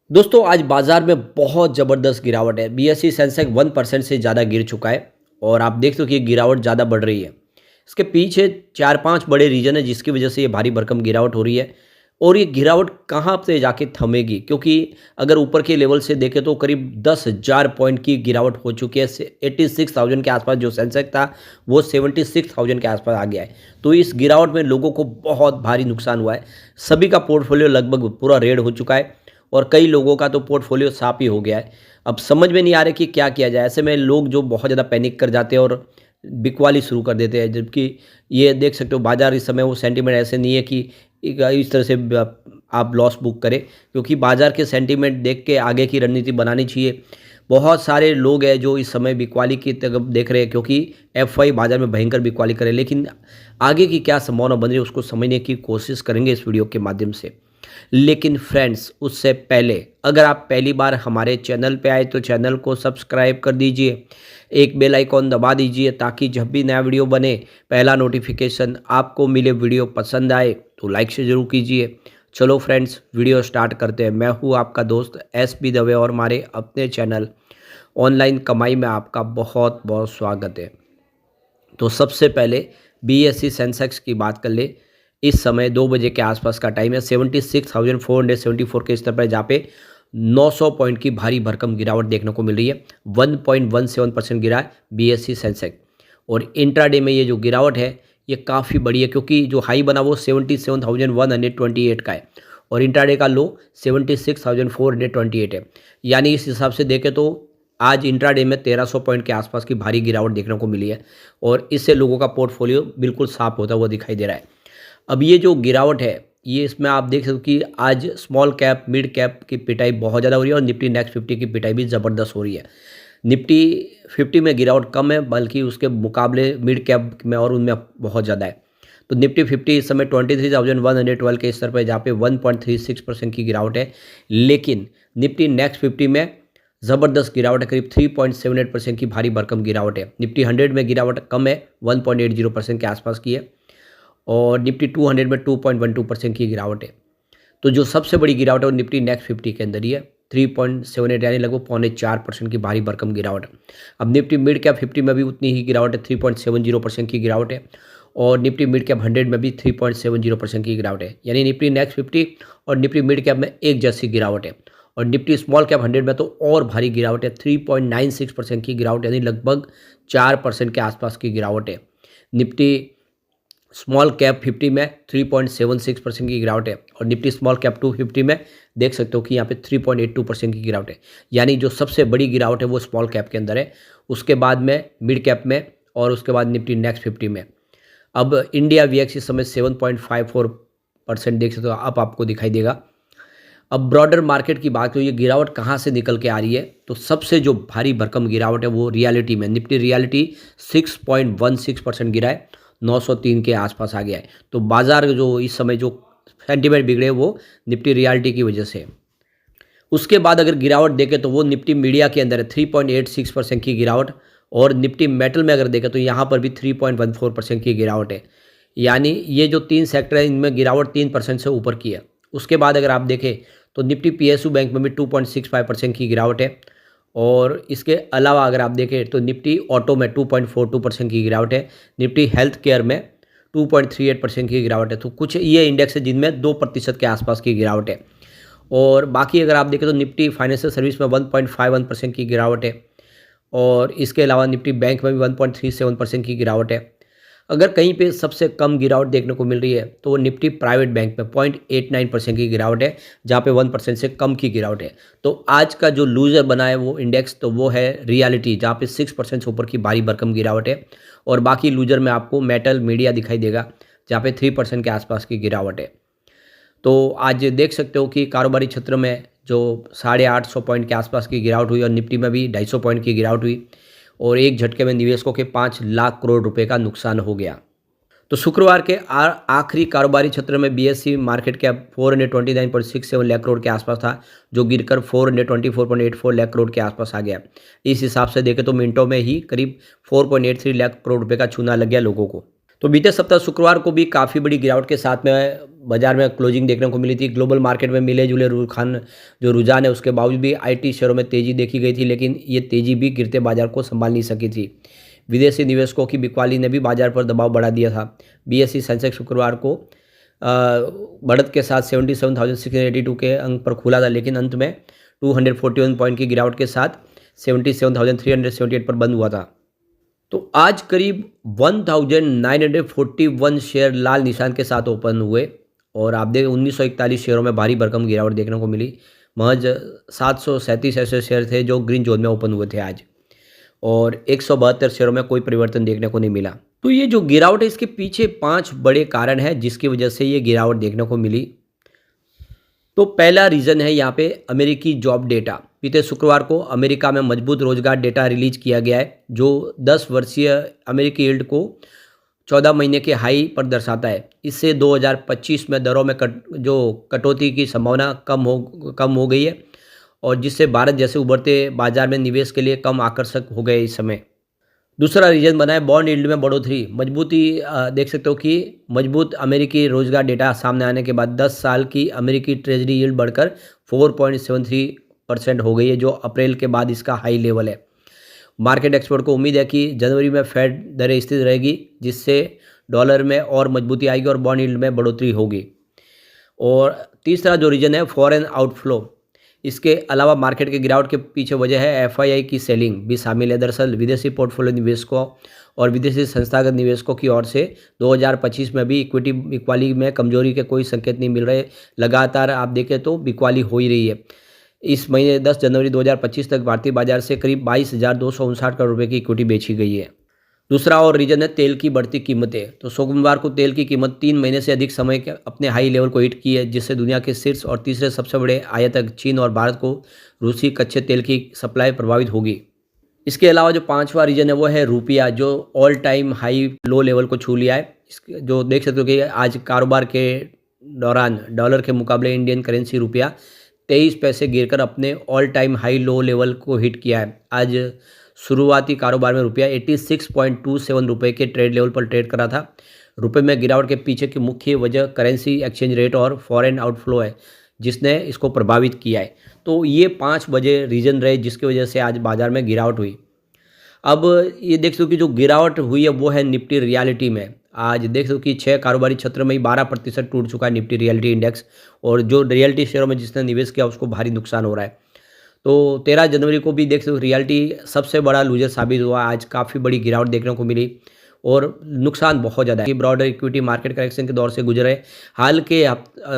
दोस्तों आज बाजार में बहुत ज़बरदस्त गिरावट है। बीएसई सेंसेक्स 1% से ज़्यादा गिर चुका है और आप देख सकते हो कि ये गिरावट ज़्यादा बढ़ रही है। इसके पीछे 4-5 बड़े रीज़न है जिसकी वजह से ये भारी भरकम गिरावट हो रही है। और ये गिरावट कहाँ पे जाके थमेगी, क्योंकि अगर ऊपर के लेवल से देखें तो करीब 10,000 पॉइंट की गिरावट हो चुकी है। 86,000 के आसपास जो सेंसेक्स था वो 76,000 के आसपास आ गया है। तो इस गिरावट में लोगों को बहुत भारी नुकसान हुआ है। सभी का पोर्टफोलियो लगभग पूरा रेड हो चुका है और कई लोगों का तो पोर्टफोलियो साफ ही हो गया है। अब समझ में नहीं आ रहा कि क्या किया जाए। ऐसे में लोग जो बहुत ज़्यादा पैनिक कर जाते हैं और बिकवाली शुरू कर देते हैं, जबकि ये देख सकते हो बाजार इस समय वो सेंटीमेंट ऐसे नहीं है कि इस तरह से आप लॉस बुक करें, क्योंकि बाजार के सेंटीमेंट देख के आगे की रणनीति बनानी चाहिए। बहुत सारे लोग हैं जो इस समय बिकवाली की तरफ देख रहे हैं, क्योंकि एफआई बाजार में भयंकर बिकवाली करे, लेकिन आगे की क्या संभावना बन रही है उसको समझने की कोशिश करेंगे इस वीडियो के माध्यम से। लेकिन फ्रेंड्स उससे पहले अगर आप पहली बार हमारे चैनल पे आए तो चैनल को सब्सक्राइब कर दीजिए, एक बेल आइकॉन दबा दीजिए ताकि जब भी नया वीडियो बने पहला नोटिफिकेशन आपको मिले। वीडियो पसंद आए तो लाइक से ज़रूर कीजिए। चलो फ्रेंड्स वीडियो स्टार्ट करते हैं। मैं हूँ आपका दोस्त एस बी दवे और हमारे अपने चैनल ऑनलाइन कमाई में आपका बहुत बहुत स्वागत है। तो सबसे पहले बीएसई सेंसेक्स की बात कर ले। इस समय 2 बजे के आसपास का टाइम है। 76,474 के स्तर पर जहाँ पे 900 पॉइंट की भारी भरकम गिरावट देखने को मिल रही है। 1.17% गिरा है बीएसई सेंसेक्स। और इंट्राडे में ये जो गिरावट है ये काफ़ी बड़ी है, क्योंकि जो हाई बना वो 77,128 का है और इंट्राडे का लो 76,428 है। यानी इस हिसाब से देखें तो आज इंट्राडे में 1300 पॉइंट के आसपास की भारी गिरावट देखने को मिली है और इससे लोगों का पोर्टफोलियो बिल्कुल साफ होता हुआ दिखाई दे रहा है। अब ये जो गिरावट है ये इसमें आप देख सकते हो कि आज स्मॉल कैप मिड कैप की पिटाई बहुत ज़्यादा हो रही है और निफ्टी नेक्स्ट 50 की पिटाई भी ज़बरदस्त हो रही है। निफ्टी 50 में गिरावट कम है, बल्कि उसके मुकाबले मिड कैप में और उनमें बहुत ज़्यादा है। तो निफ्टी 50 इस समय 23,112 के स्तर पर जहाँ पे 1.36% की गिरावट है। लेकिन निफ्टी नेक्स्ट 50 में ज़बरदस्त गिरावट है, करीब 3.78% की भारी भरकम गिरावट है। निफ्टी 100 में गिरावट कम है, 1.80% के आसपास की है और निफ्टी 200 में 2.12% की गिरावट है। तो जो सबसे बड़ी गिरावट है वो निफ्टी नेक्स्ट 50 के अंदर ही है, 3.78 यानी लगभग 3.25% की भारी भरकम गिरावट है। अब निफ्टी मिड कैप 50 में भी उतनी ही गिरावट है, 3.70% की गिरावट है और निफ्टी मिड कैप 100 में भी 3.70% की गिरावट है। यानी निफ्टी नेक्स्ट 50 और निफ्टी मिड कैप में एक जैसी गिरावट है और निफ्टी स्मॉल कैप 100 में तो और भारी गिरावट है, 3.96% की गिरावट, यानी लगभग 4% के आसपास की गिरावट है। निफ्टी स्मॉल कैप 50 में 3.76% की गिरावट है और निफ्टी स्मॉल कैप 250 में देख सकते हो कि यहाँ पे 3.82% की गिरावट है। यानी जो सबसे बड़ी गिरावट है वो स्मॉल कैप के अंदर है, उसके बाद में मिड कैप में और उसके बाद निफ्टी नेक्स्ट 50 में। अब इंडिया वीएक्स इस समय 7.54% देख सकते हो, अब आपको दिखाई देगा। अब ब्रॉडर मार्केट की बात करें, ये गिरावट कहाँ से निकल के आ रही है, तो सबसे जो भारी भरकम गिरावट है वो रियलिटी में। निफ्टी रियलिटी 6.16% गिरा है, 903 के आसपास आ गया है। तो बाजार जो इस समय जो सेंटीमेंट बिगड़े वो निफ्टी रियलिटी की वजह से। उसके बाद अगर गिरावट देखें तो वो निफ्टी मीडिया के अंदर है, 3.86% की गिरावट और निफ्टी मेटल में अगर देखें तो यहाँ पर भी 3.14% की गिरावट है। यानी ये जो 3 सेक्टर है इनमें गिरावट 3% से ऊपर की है। उसके बाद अगर आप देखें तो निफ्टी पीएसयू बैंक में भी 2.65% की गिरावट है और इसके अलावा अगर आप देखें तो निफ्टी ऑटो में 2.42% की गिरावट है। निफ्टी हेल्थ केयर में 2.38% की गिरावट है। तो कुछ ये इंडेक्स है जिनमें 2% के आसपास की गिरावट है और बाकी अगर आप देखें तो निफ्टी फाइनेंशियल सर्विस में 1.51% की गिरावट है और इसके अलावा निफ्टी बैंक में भी 1.37% की गिरावट है। अगर कहीं पे सबसे कम गिरावट देखने को मिल रही है तो वो निफ्टी प्राइवेट बैंक में 0.89% की गिरावट है, जहाँ पे 1% से कम की गिरावट है। तो आज का जो लूजर बना है वो इंडेक्स तो वो है रियलिटी, जहाँ पे 6% से ऊपर की भारी भरकम गिरावट है और बाकी लूजर में आपको मेटल मीडिया दिखाई देगा, जहाँ पे 3% के आसपास की गिरावट है। तो आज देख सकते हो कि कारोबारी क्षेत्र में जो 850 पॉइंट के आसपास की गिरावट हुई और निफ्टी में भी 250 पॉइंट की गिरावट हुई और एक झटके में निवेशकों के 5 लाख करोड़ रुपए का नुकसान हो गया। तो शुक्रवार के आखिरी कारोबारी क्षेत्र में BSE market cap 429.67 lakh crore के आसपास था, जो गिरकर 424.84 लाख करोड़ के आसपास आ गया। इस हिसाब से देखें तो मिनटों में ही करीब 4.83 लाख करोड़ रुपए का छूना लग गया लोगों को। तो बीते सप्ताह शुक्रवार को भी काफ़ी बड़ी गिरावट के साथ में बाजार में क्लोजिंग देखने को मिली थी। ग्लोबल मार्केट में मिले जुले रुझान है, उसके बावजूद भी आईटी शेयरों में तेज़ी देखी गई थी, लेकिन ये तेज़ी भी गिरते बाजार को संभाल नहीं सकी थी। विदेशी निवेशकों की बिकवाली ने भी बाजार पर दबाव बढ़ा दिया था। बीएसई सेंसेक्स शुक्रवार को बढ़त के साथ 77,682 के अंक पर खुला था, लेकिन अंत में 241 पॉइंट की गिरावट के साथ 77,378 पर बंद हुआ था। तो आज करीब 1941 शेयर लाल निशान के साथ ओपन हुए और आप देखें 1941 शेयरों में भारी भरकम गिरावट देखने को मिली। महज 737 ऐसे शेयर थे जो ग्रीन जोन में ओपन हुए थे आज, और 172 शेयरों में कोई परिवर्तन देखने को नहीं मिला। तो ये जो गिरावट है, इसके पीछे 5 बड़े कारण हैं जिसकी वजह से ये गिरावट देखने को मिली। तो पहला रीज़न है यहाँ पे अमेरिकी जॉब डेटा। बीते शुक्रवार को अमेरिका में मजबूत रोजगार डेटा रिलीज किया गया है, जो 10 वर्षीय अमेरिकी यील्ड को 14 महीने के हाई पर दर्शाता है। इससे 2025 में दरों में कटौती की संभावना कम हो गई है, और जिससे भारत जैसे उभरते बाजार में निवेश के लिए कम आकर्षक हो गए इस समय। दूसरा रीजन बना है बॉन्ड यील्ड में बढ़ोतरी। देख सकते हो कि मजबूत अमेरिकी रोजगार डेटा सामने आने के बाद 10 साल की अमेरिकी ट्रेजरी यील्ड बढ़कर 4.73% हो गई है, जो अप्रैल के बाद इसका हाई लेवल है। मार्केट एक्सपर्ट को उम्मीद है कि जनवरी में फेड दरें स्थिर रहेगी, जिससे डॉलर में और मजबूती आएगी और बॉन्ड यील्ड में बढ़ोतरी होगी। और तीसरा जो रीजन है फॉरेन आउटफ्लो। इसके अलावा मार्केट के गिरावट के पीछे वजह है एफआईआई की सेलिंग भी शामिल है। दरअसल विदेशी पोर्टफोलियो निवेशकों और विदेशी संस्थागत निवेशकों की ओर से 2025 में भी इक्विटी बिकवाली में कमजोरी के कोई संकेत नहीं मिल रहे। लगातार आप देखें तो बिकवाली हो ही रही है। इस महीने 10 जनवरी 2025 तक भारतीय बाजार से करीब 22,259 करोड़ रुपये की इक्विटी बेची गई है। दूसरा और रीजन है तेल की बढ़ती कीमतें। तो सोमवार को तेल की कीमत 3 महीने से अधिक समय के अपने हाई लेवल को हिट की है, जिससे दुनिया के शीर्ष और तीसरे सबसे बड़े आयातक चीन और भारत को रूसी कच्चे तेल की सप्लाई प्रभावित होगी। इसके अलावा जो पांचवा रीजन है वो है रुपया, जो all time high low level को छू लिया है। जो देख सकते हो कि आज कारोबार के दौरान डॉलर के मुकाबले इंडियन करेंसी रुपया 23 पैसे गिरकर अपने all time high low level को हिट किया है। आज शुरुआती कारोबार में रुपया 86.27 रुपये के ट्रेड लेवल पर ट्रेड करा था। रुपये में गिरावट के पीछे की मुख्य वजह करेंसी एक्सचेंज रेट और फॉरेन आउटफ्लो है, जिसने इसको प्रभावित किया है। तो ये 5 वजह रीजन रहे जिसकी वजह से आज बाजार में गिरावट हुई। अब ये देख सकते हो कि जो गिरावट हुई है वो है निफ्टी रियलिटी में। आज देख सकते हो कि 6 कारोबारी क्षेत्र में ही 12% टूट चुका है निफ्टी रियलिटी इंडेक्स, और जो रियलिटी शेयरों में जिसने निवेश किया उसको भारी नुकसान हो रहा है। तो 13 जनवरी को भी देख सकते हो रियलिटी सबसे बड़ा लूजर साबित हुआ। आज काफ़ी बड़ी गिरावट देखने को मिली और नुकसान बहुत ज़्यादा है। ब्रॉडर इक्विटी मार्केट करेक्शन के दौर से गुजरे हाल के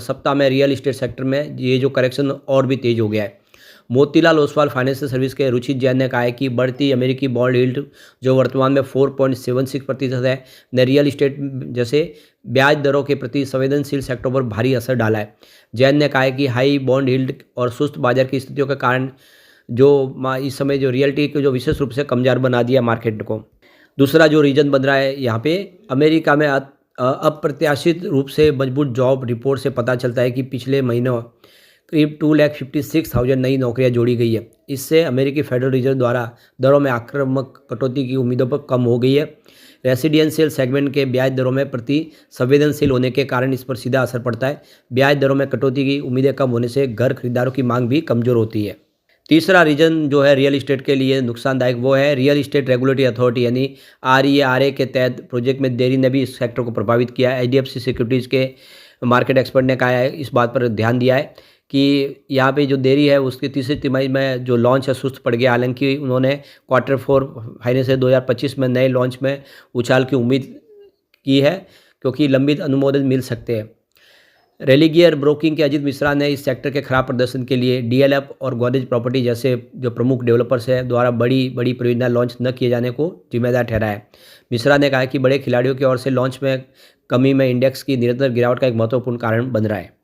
सप्ताह में रियल इस्टेट सेक्टर में ये जो करेक्शन और भी तेज हो गया है। मोतीलाल ओसवाल फाइनेंशियल सर्विस के रुचित जैन ने कहा है कि बढ़ती अमेरिकी बॉन्ड यील्ड जो वर्तमान में 4.76% है, ने रियल इस्टेट जैसे ब्याज दरों के प्रति संवेदनशील सेक्टरों पर भारी असर डाला है। जैन ने कहा है कि हाई बॉन्ड यील्ड और सुस्त बाजार की स्थितियों के कारण जो इस समय जो रियलिटी को जो विशेष रूप से कमजोर बना दिया मार्केट को। दूसरा जो रीजन बन रहा है यहाँ पे अमेरिका में अप्रत्याशित रूप से मजबूत जॉब रिपोर्ट से पता चलता है कि पिछले महीनों करीब 2,56,000 नई नौकरियां जोड़ी गई है। इससे अमेरिकी फेडरल रिजर्व द्वारा दरों में आक्रामक कटौती की उम्मीदों पर कम हो गई है। रेसिडेंशियल सेगमेंट के ब्याज दरों में प्रति संवेदनशील होने के कारण इस पर सीधा असर पड़ता है। ब्याज दरों में कटौती की उम्मीदें कम होने से घर खरीदारों की मांग भी कमजोर होती है। तीसरा रीजन जो है रियल इस्टेट के लिए नुकसानदायक, वो है रियल इस्टेट रेगुलेटरी अथॉरिटी यानी RERA के तहत प्रोजेक्ट में देरी ने भी इस सेक्टर को प्रभावित किया है। HDFC सिक्योरिटीज़ के मार्केट एक्सपर्ट ने कहा है, इस बात पर ध्यान दिया है कि यहाँ पे जो देरी है उसकी तीसरी तिमाही में जो लॉन्च है सुस्त पड़ गया। हालांकि उन्होंने Q4 फाइनेंशियल 2025 में नए लॉन्च में उछाल की उम्मीद की है, क्योंकि लंबित अनुमोदन मिल सकते हैं। रेलिगियर ब्रोकिंग के अजीत मिश्रा ने इस सेक्टर के खराब प्रदर्शन के लिए DLF और गोदरेज प्रॉपर्टी जैसे जो प्रमुख डेवलपर्स हैं द्वारा बड़ी परियोजना लॉन्च न किए जाने को जिम्मेदार ठहराया है। मिश्रा ने कहा कि बड़े खिलाड़ियों की ओर से लॉन्च में कमी में इंडेक्स की निरंतर गिरावट का एक महत्वपूर्ण कारण बन रहा है।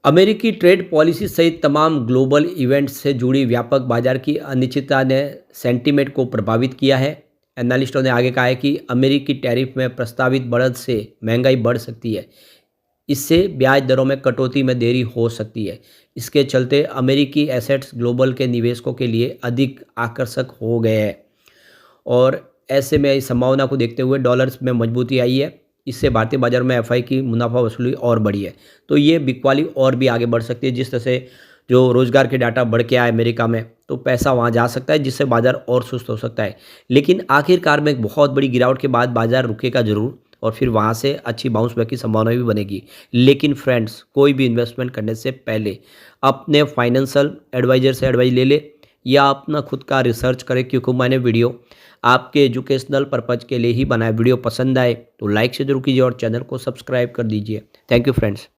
अमेरिकी ट्रेड पॉलिसी सहित तमाम ग्लोबल इवेंट्स से जुड़ी व्यापक बाजार की अनिश्चितता ने सेंटीमेंट को प्रभावित किया है। एनालिस्टों ने आगे कहा है कि अमेरिकी टैरिफ में प्रस्तावित बढ़त से महंगाई बढ़ सकती है। इससे ब्याज दरों में कटौती में देरी हो सकती है। इसके चलते अमेरिकी एसेट्स ग्लोबल के निवेशकों के लिए अधिक आकर्षक हो गए हैं, और ऐसे में इस संभावना को देखते हुए डॉलर्स में मजबूती आई है। इससे भारतीय बाजार में एफआई की मुनाफा वसूली और बढ़ी है। तो ये बिकवाली और भी आगे बढ़ सकती है। जिस तरह से जो रोजगार के डाटा बढ़ के आए अमेरिका में, तो पैसा वहाँ जा सकता है, जिससे बाजार और सुस्त हो सकता है। लेकिन आखिरकार में एक बहुत बड़ी गिरावट के बाद बाजार रुकेगा जरूर और फिर वहाँ से अच्छी बाउंस बैक की संभावना भी बनेगी। लेकिन फ्रेंड्स, कोई भी इन्वेस्टमेंट करने से पहले अपने फाइनेंशियल एडवाइजर से एडवाइस ले ले या अपना खुद का रिसर्च करें, क्योंकि मैंने वीडियो आपके एजुकेशनल पर्पज़ के लिए ही बनाया। वीडियो पसंद आए तो लाइक से जरूर कीजिए और चैनल को सब्सक्राइब कर दीजिए। Thank you friends.